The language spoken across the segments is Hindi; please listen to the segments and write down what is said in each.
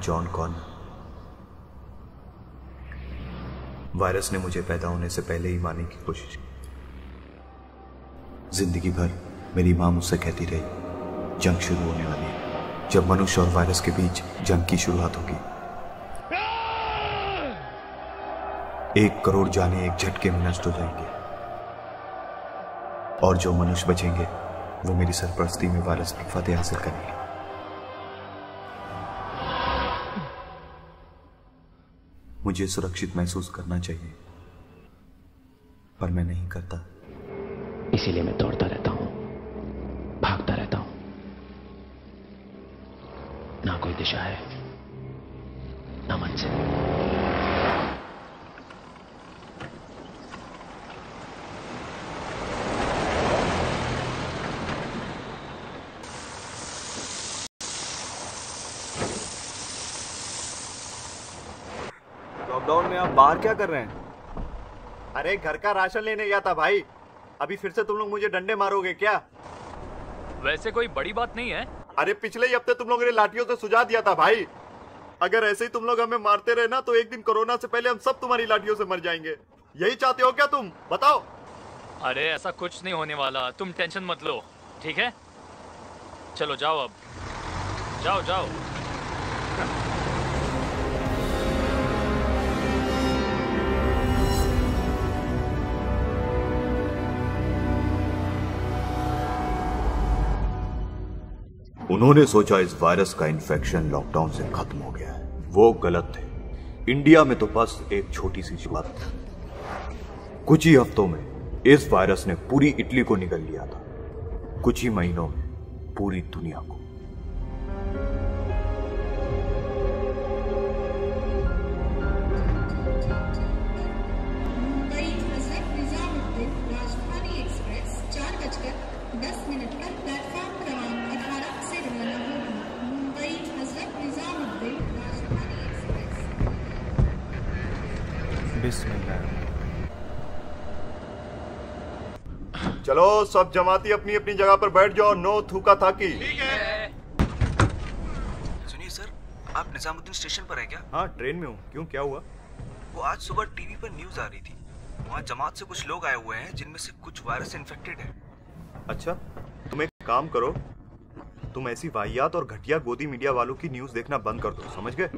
John corner. वायरस ने मुझे पैदा होने से पहले ही मारने की कोशिश की। जिंदगी भर मेरी मां मुझसे कहती रही, जंग शुरू होने वाली है। जब मनुष्य और वायरस के बीच जंग की शुरुआत होगी, 1 करोड़ जाने एक झटके में नष्ट हो जाएंगे, और जो मनुष्य बचेंगे वो मेरी सरपरस्ती में वायरस पर फतेह हासिल करेंगे। मुझे सुरक्षित महसूस करना चाहिए, पर मैं नहीं करता। इसीलिए मैं दौड़ता रहता हूं, भागता रहता हूं। ना कोई दिशा है, ना मंजिल। लॉकडाउन में आप बाहर क्या कर रहे हैं? अरे घर का राशन लेने गया था भाई। अभी फिर से तुम लोग मुझे डंडे मारोगे क्या? वैसे कोई बड़ी बात नहीं है। अरे पिछले ही हफ्ते तुम लोगों ने लाठियों से सुझा दिया था भाई। अगर ऐसे ही तुम लोग हमें मारते रहे ना तो एक दिन कोरोना से पहले हम सब तुम्हारी लाठियों से मर जाएंगे। यही चाहते हो क्या तुम? बताओ। अरे ऐसा कुछ नहीं होने वाला, तुम टेंशन मत लो, ठीक है? चलो जाओ, अब जाओ जाओ। उन्होंने सोचा इस वायरस का इन्फेक्शन लॉकडाउन से खत्म हो गया है। वो गलत थे। इंडिया में तो बस एक छोटी सी शुरुआत थी। कुछ ही हफ्तों में इस वायरस ने पूरी इटली को निगल लिया था, कुछ ही महीनों में पूरी दुनिया को। चलो सब जमाती अपनी अपनी जगह पर बैठ जाओ। नो थूका थाकी। ठीक है। सुनिए सर, आप निजामुद्दीन स्टेशन पर है क्या? हाँ ट्रेन में हूँ। क्यों, क्या हुआ? वो आज सुबह टीवी पर न्यूज आ रही थी। वहाँ जमात से कुछ लोग आए हुए हैं जिनमें से कुछ वायरस से इन्फेक्टेड है। अच्छा, तुम एक काम करो, तुम ऐसी वाहियात और घटिया गोदी मीडिया वालों की न्यूज देखना बंद कर दो, समझ गए?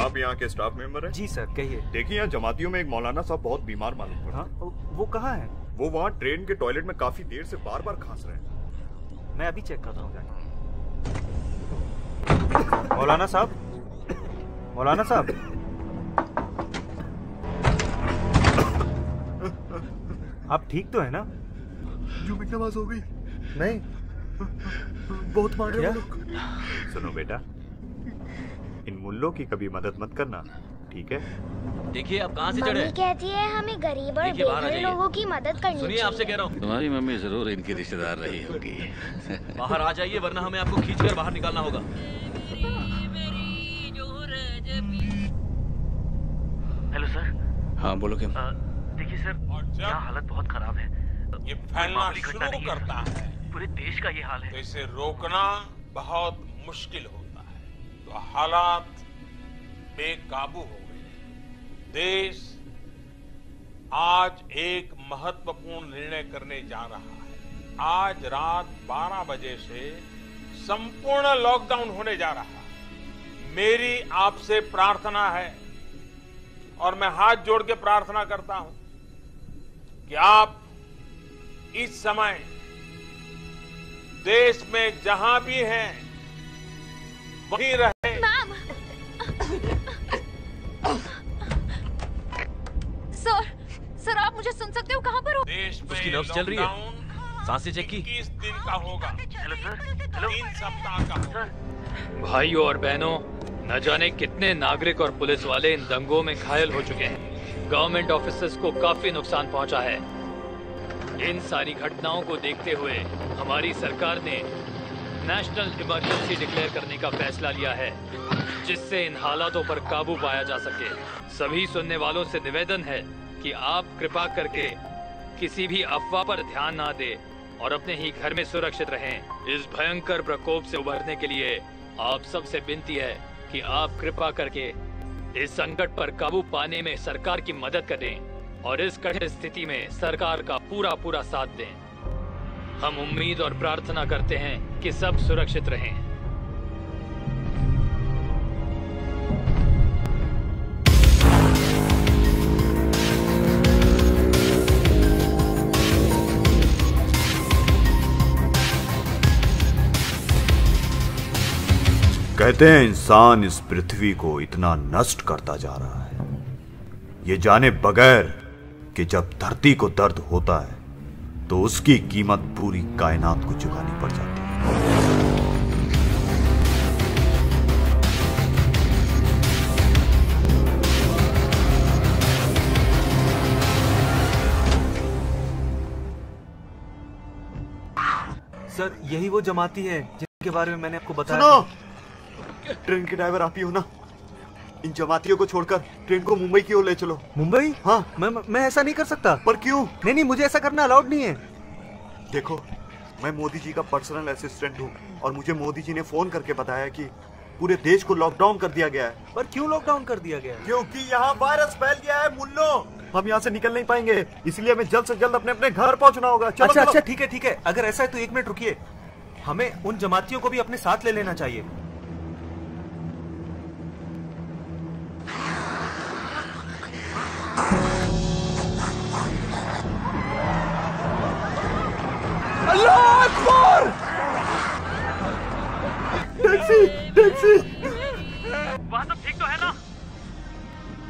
आप यहाँ के स्टाफ मेंबर हैं? जी सर, कहिए। देखिए यहाँ जमातियों में एक मौलाना साहब बहुत बीमार मालूम पड़ता है। वो कहाँ है? वो वहाँ ट्रेन के टॉयलेट में काफी देर से बार बार खांस रहे हैं। मैं अभी चेक करता हूँ। मौलाना साहब, मौलाना साहब, आप ठीक तो है ना? जुम्मे की नमाज हो गई? नहीं, बहुत मार रहे हैं। सुनो बेटा, इन मुल्लों की कभी मदद मत करना, ठीक है? देखिए आप कहाँ से चढ़े? मम्मी कहती है हमें गरीब और बेघर लोगों की मदद करनी चाहिए। सुनिए आपसे कह रहा हूँ, तुम्हारी मम्मी जरूर इनकी रिश्तेदार रही होगी। बाहर आ जाइए वरना हमें आपको खींचकर बाहर निकालना होगा। Hello sir. हाँ बोलो क्या? देखिए सर, यहाँ हालत बहुत खराब है। ये फैलना शुरू करता है, पूरे देश का ये हाल है। तो इसे रोकना बहुत मुश्किल होता है। तो हालात बेकाबू हो गए। देश आज एक महत्वपूर्ण निर्णय करने जा रहा है। आज रात 12 बजे से संपूर्ण लॉकडाउन होने जा रहा है। मेरी आपसे प्रार्थना है और मैं हाथ जोड़ के प्रार्थना करता हूं कि आप इस समय देश में जहां भी हैं वहीं रहे। मैम, सर आप मुझे सुन सकते हो? कहां पर हो? देश में उसकी नब्ज चल रही है, सांसें चेक की। 21 दिन का होगा। Hello sir. हेलो। 3 सप्ताह का होगा। भाइयों और बहनों, न जाने कितने नागरिक और पुलिस वाले इन दंगों में घायल हो चुके हैं। गवर्नमेंट ऑफिसर्स को काफी नुकसान पहुंचा है। इन सारी घटनाओं को देखते हुए हमारी सरकार ने नेशनल इमरजेंसी डिक्लेयर करने का फैसला लिया है, जिससे इन हालातों पर काबू पाया जा सके। सभी सुनने वालों से निवेदन है कि आप कृपा करके किसी भी अफवाह पर ध्यान ना दे और अपने ही घर में सुरक्षित रहें। इस भयंकर प्रकोप से उबरने के लिए आप सबसे विनती है कि आप कृपा करके इस संकट पर काबू पाने में सरकार की मदद करें और इस कठिन स्थिति में सरकार का पूरा साथ दें। हम उम्मीद और प्रार्थना करते हैं कि सब सुरक्षित रहें। कहते हैं इंसान इस पृथ्वी को इतना नष्ट करता जा रहा है, ये जाने बगैर कि जब धरती को दर्द होता है तो उसकी कीमत पूरी कायनात को चुकानी पड़ जाती है। सर, यही वो जमाती है जिनके बारे में मैंने आपको बताया। सुनो, ट्रेन के ड्राइवर आप ही हो ना? इन जमातियों को छोड़कर ट्रेन को मुंबई की ओर ले चलो। मुंबई? हाँ। मैं ऐसा नहीं कर सकता। पर क्यों? नहीं, मुझे ऐसा करना अलाउड नहीं है। देखो, मैं मोदी जी का पर्सनल असिस्टेंट हूँ और मुझे मोदी जी ने फोन करके बताया कि पूरे देश को लॉकडाउन कर दिया गया है। पर क्यों लॉकडाउन कर दिया गया है? क्योंकि यहाँ वायरस फैल गया है मुन्नो। हम यहाँ से निकल नहीं पाएंगे, इसलिए हमें जल्द से जल्द अपने अपने घर पहुँचना होगा। चलो, अच्छा, ठीक है। अगर ऐसा है तो 1 मिनट रुकिए। हमें उन जमातियों को भी अपने साथ ले लेना चाहिए। अल्लाह अकबर! टैक्सी! वहाँ सब ठीक तो है ना?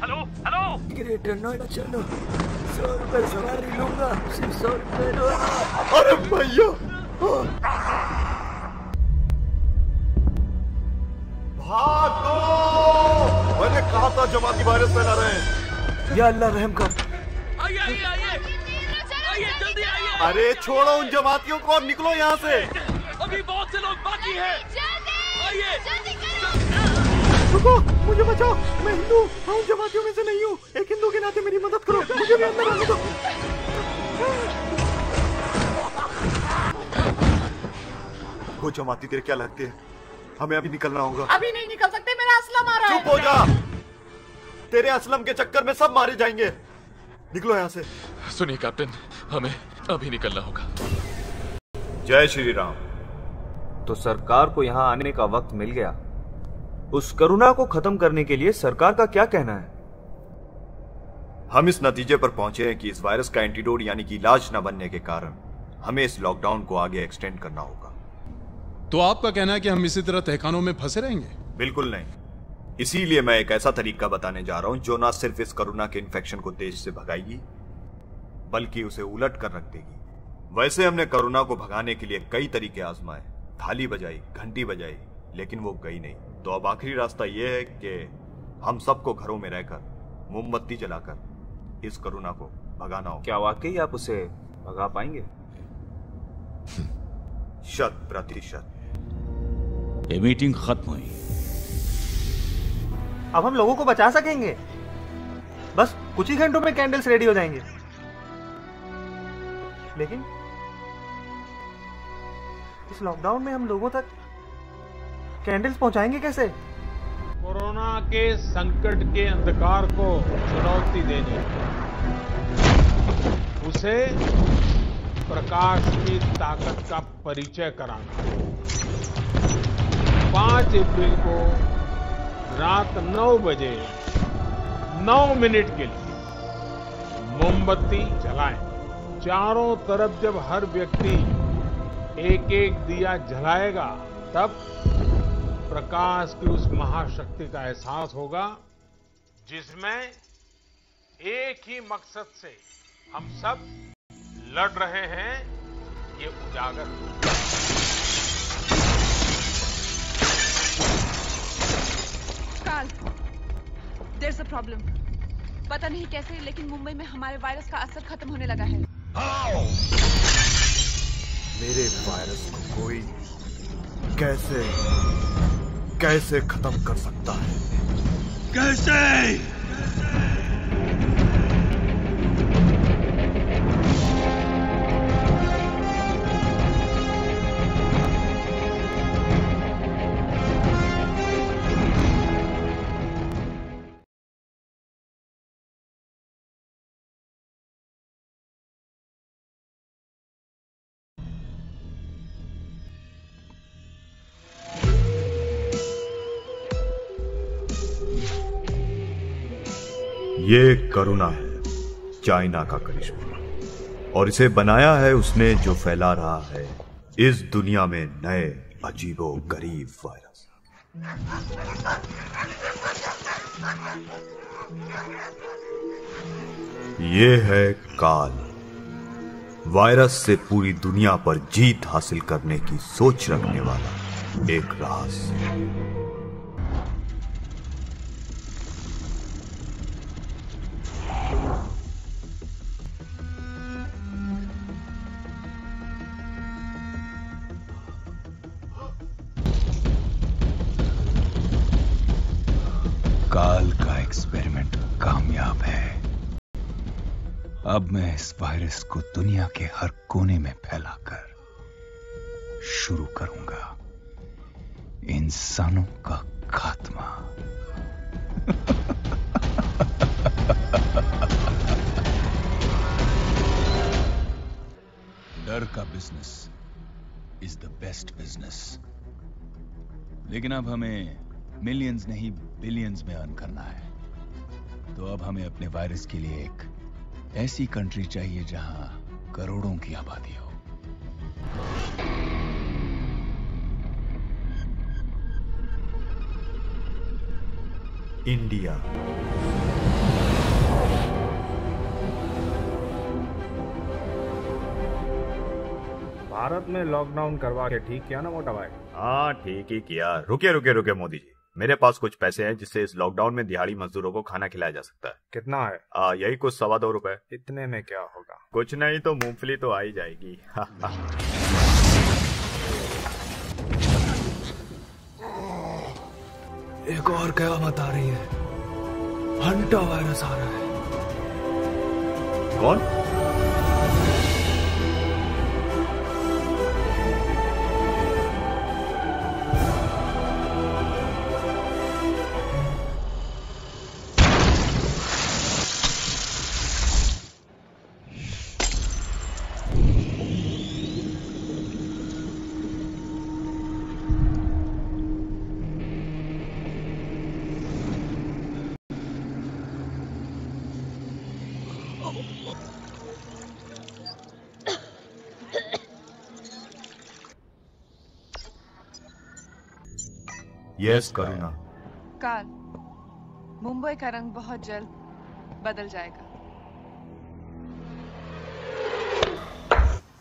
हेलो? ग्रेटर नोएडा चलो, 100 रुपए सवारी लूंगा, सिर्फ 100 रुपए दो। अरे भैया, भागो! मैंने कहा था जमाती वायरस फैला रहे हैं। या अल्लाह रहम कर। आइए, जल्दी आइए। अरे छोड़ो उन जमातियों को और निकलो यहाँ से। अभी बहुत से लोग बाकी हैं। आइए। रुको, मुझे बचाओ। मैं हिंदू हूँ, उन जमातियों में से नहीं हूँ। एक हिंदू के नाते मेरी मदद करो, मुझे भी अंदर आने दो। वो जमाती तेरे क्या लगते हैं? हमें अभी निकलना होगा। अभी नहीं निकल सकते, मेरा असलम आ रहा है। चुप हो जा। तेरे असलम के चक्कर में सब मारे जाएंगे। निकलो यहाँ से। सुनिए कैप्टन, हमें अभी निकलना होगा। जय श्री राम। तो सरकार को यहाँ आने का वक्त मिल गया। उस करुणा को खत्म करने के लिए सरकार का क्या कहना है? हम इस नतीजे पर पहुंचे हैं कि इस वायरस का एंटीडोट यानी कि इलाज न बनने के कारण हमें इस लॉकडाउन को आगे एक्सटेंड करना होगा। तो आपका कहना है कि हम इसी तरह तहखानों में फंसे रहेंगे? बिल्कुल नहीं। इसीलिए मैं एक ऐसा तरीका बताने जा रहा हूं जो ना सिर्फ इस कोरोना के इन्फेक्शन को देश से भगाएगी बल्कि उसे उलट कर रख देगी। वैसे हमने कोरोना को भगाने के लिए कई तरीके आजमाए, थाली बजाई, घंटी बजाई, लेकिन वो गई नहीं। तो अब आखिरी रास्ता यह है कि हम सबको घरों में रहकर मोमबत्ती जलाकर इस कोरोना को भगाना होगा। क्या वाकई आप उसे भगा पाएंगे? 100%। ये मीटिंग खत्म हुई। अब हम लोगों को बचा सकेंगे। बस कुछ ही घंटों में कैंडल्स रेडी हो जाएंगे। लेकिन इस लॉकडाउन में हम लोगों तक कैंडल्स पहुंचाएंगे कैसे? कोरोना के संकट के अंधकार को चुनौती देनी, उसे प्रकाश की ताकत का परिचय कराना। 5 अप्रैल को रात 9 बजे 9 मिनट के लिए मोमबत्ती जलाएं। चारों तरफ जब हर व्यक्ति एक एक दिया जलाएगा तब प्रकाश की उस महाशक्ति का एहसास होगा जिसमें एक ही मकसद से हम सब लड़ रहे हैं, ये उजागर होगा। काल, there's a problem. पता नहीं कैसे लेकिन मुंबई में हमारे वायरस का असर खत्म होने लगा है। मेरे वायरस को कोई कैसे खत्म कर सकता है? कैसे? ये करुणा है, चाइना का करिश्मा, और इसे बनाया है उसने जो फैला रहा है इस दुनिया में नए अजीबो गरीब वायरस। ये है काल, वायरस से पूरी दुनिया पर जीत हासिल करने की सोच रखने वाला एक रहस्य। काल का एक्सपेरिमेंट कामयाब है। अब मैं इस वायरस को दुनिया के हर कोने में फैलाकर शुरू करूंगा इंसानों का खात्मा। डर का business is the best business, लेकिन अब हमें मिलियंस नहीं बिलियंस में अर्न करना है। तो अब हमें अपने वायरस के लिए एक ऐसी कंट्री चाहिए जहां करोड़ों की आबादी हो। इंडिया। भारत में लॉकडाउन करवा के ठीक किया ना मोटा भाई? हाँ ठीक ही किया। रुके मोदी जी, मेरे पास कुछ पैसे हैं जिससे इस लॉकडाउन में दिहाड़ी मजदूरों को खाना खिलाया जा सकता है। कितना है? यही कुछ 2.25 रुपए। इतने में क्या होगा? कुछ नहीं तो मूंगफली तो आ ही जाएगी। एक और क़यामत आ रही है, हंटा वायरस आ रहा है। कौन? यस करुणा। काल, मुंबई का रंग बहुत जल्द बदल जाएगा।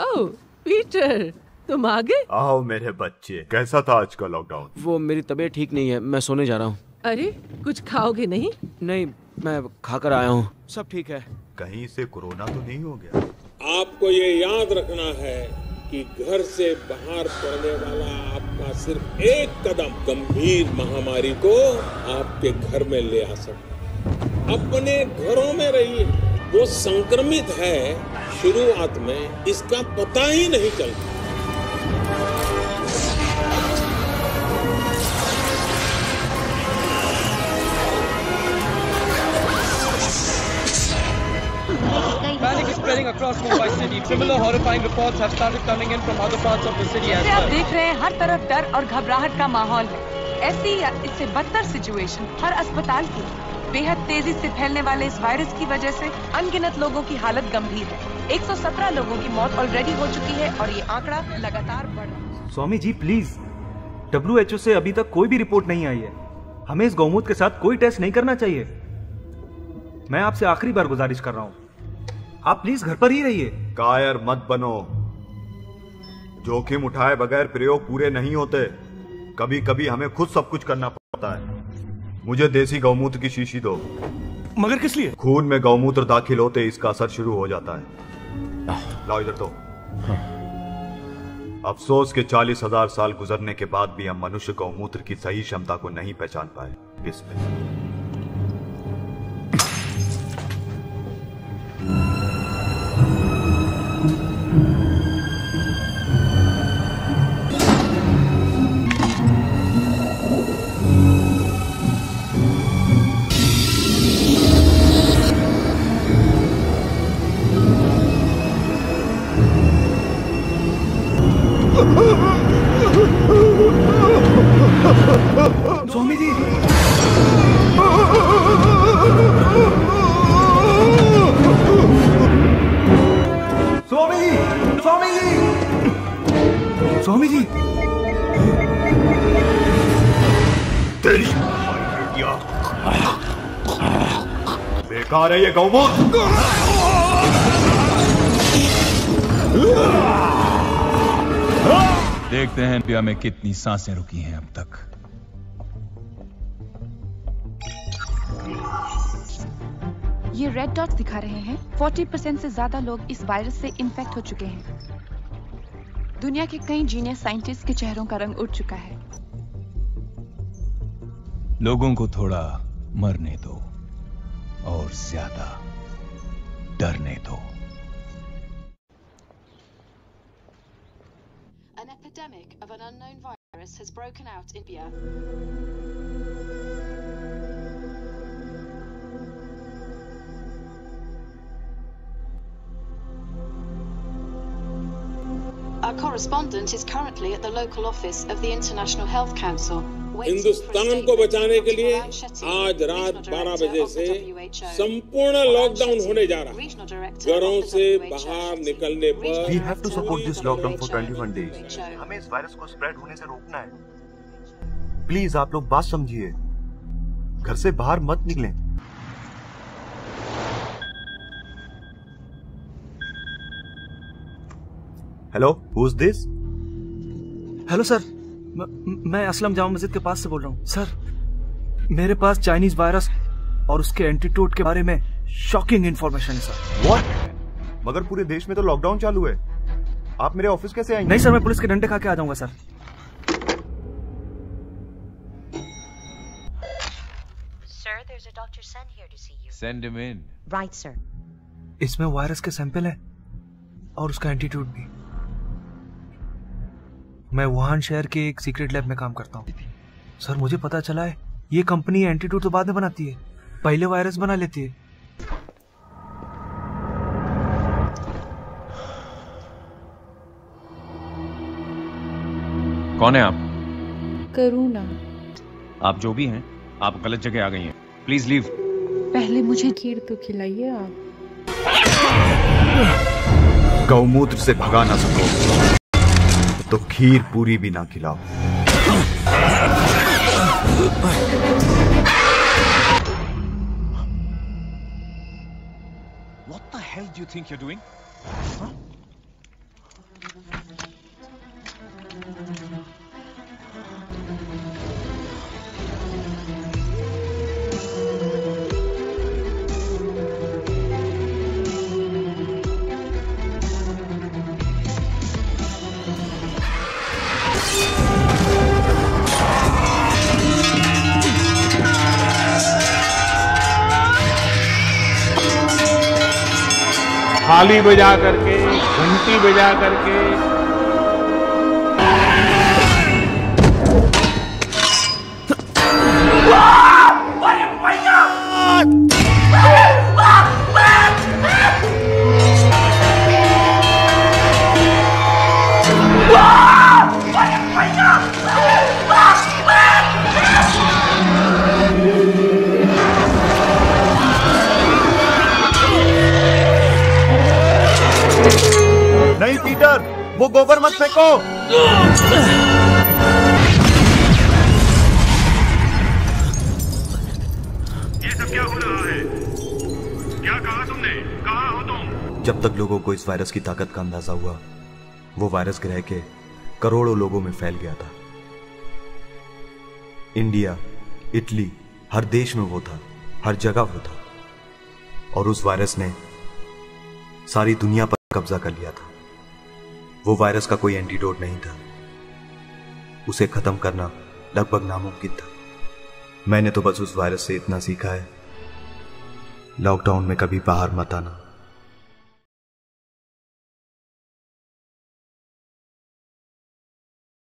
ओह पीटर, तुम आ गए? आओ मेरे बच्चे, कैसा था आज का लॉकडाउन? वो मेरी तबीयत ठीक नहीं है, मैं सोने जा रहा हूँ। अरे कुछ खाओगे नहीं? नहीं, मैं खाकर आया हूँ, सब ठीक है। कहीं से कोरोना तो नहीं हो गया? आपको ये याद रखना है कि घर से बाहर पड़ने वाला आपका सिर्फ एक कदम गंभीर महामारी को आपके घर में ले आ सकता है। अपने घरों में रहिए। वो संक्रमित है, शुरुआत में इसका पता ही नहीं चलता। Panic is spreading across Mumbai city. Similar horrifying reports have started coming in from other parts of the city as well. आप देख रहे हैं हर तरफ डर और घबराहट का माहौल है। ऐसी या इससे बदतर सिचुएशन हर अस्पताल की। बेहद तेजी से फैलने वाले इस वायरस की वजह से अनगिनत लोगों की हालत गंभीर है। 117 लोगों की मौत ऑलरेडी हो चुकी है और ये आंकड़ा लगातार बढ़ रहा है। स्वामी जी प्लीज, WHO से अभी तक कोई भी रिपोर्ट नहीं आई है। हमें इस गौमूत्र के साथ कोई टेस्ट नहीं करना चाहिए। मैं आपसे आखिरी बार गुजारिश कर रहा हूं, आप प्लीज घर पर ही रहिए। कायर मत बनो। जोखिम उठाए बगैर प्रयोग पूरे नहीं होते। कभी कभी हमें खुद सब कुछ करना पड़ता है। मुझे देसी गौमूत्र की शीशी दो। मगर किस लिए? खून में गौमूत्र दाखिल होते इसका असर शुरू हो जाता है। लाओ इधर तो। अफसोस के 40,000 साल गुजरने के बाद भी हम मनुष्य गौमूत्र की सही क्षमता को नहीं पहचान पाए। इसमें स्वामी जी, स्वामी जी, स्वामी जी, स्वामी जी। तेरी बेटिया बेकार है ये गौमूत्र। देखते हैं इंडिया में कितनी सांसें रुकी हैं अब तक। ये रेड डॉट्स दिखा रहे हैं 40% से ज्यादा लोग इस वायरस से इन्फेक्ट हो चुके हैं। दुनिया के कई जीनियस साइंटिस्ट के चेहरों का रंग उड़ चुका है। लोगों को थोड़ा मरने दो और ज्यादा डरने दो। An epidemic of an unknown virus has broken out in India. Our correspondent is currently at the local office of the International Health Council. Hindustan को बचाने के लिए आज रात 12 बजे से संपूर्ण लॉकडाउन होने जा रहा है। घरों से बाहर निकलने पर We have to support this lockdown for 21 days. हमें इस वायरस को स्प्रेड होने से रोकना है। प्लीज आप लोग बात समझिए, घर से बाहर मत निकलें। Hello, who is this? Hello sir, मैं असलम जामा मस्जिद के पास से बोल रहा हूँ। सर, मेरे पास चाइनीज वायरस और उसके एंटीटोड के बारे में शॉकिंग इंफॉर्मेशन है सर। व्हाट? मगर पूरे देश में तो लॉकडाउन चालू है, आप मेरे ऑफिस कैसे आएंगे? नहीं सर, मैं पुलिस के डंडे खा के आ जाऊंगा sir. Sir, there's a Dr. Sen here to see you. Send him in. Right, sir. इसमें वायरस के सैंपल है और उसका एंटीट्यूड भी। मैं वुहान शहर के एक सीक्रेट लैब में काम करता हूँ। सर, मुझे पता चला है ये कंपनी एंटीट्यूड तो बाद में बनाती है, पहले वायरस बना लेती है। कौन है आप? करुणा। आप जो भी हैं, आप गलत जगह आ गई हैं। Please leave. पहले मुझे खीर तो खिलाइए आप। गौमूत्र से भगा ना सको तो खीर पूरी भी ना खिलाओ। What the hell do you think you're doing? Huh? थाली बजा करके, घंटी बजा करके नहीं पीटर, वो गोबर मत फेंको। ये सब क्या हो रहा है? क्या कहा तुमने? कहाँ हो तुम? जब तक लोगों को इस वायरस की ताकत का अंदाजा हुआ, वो वायरस ग्रह के करोड़ों लोगों में फैल गया था। इंडिया, इटली, हर देश में वो था, हर जगह वो था। और उस वायरस ने सारी दुनिया पर कब्जा कर लिया था। वो वायरस का कोई एंटीडोट नहीं था, उसे खत्म करना लगभग नामुमकिन था। मैंने तो बस उस वायरस से इतना सीखा है, लॉकडाउन में कभी बाहर मत आना।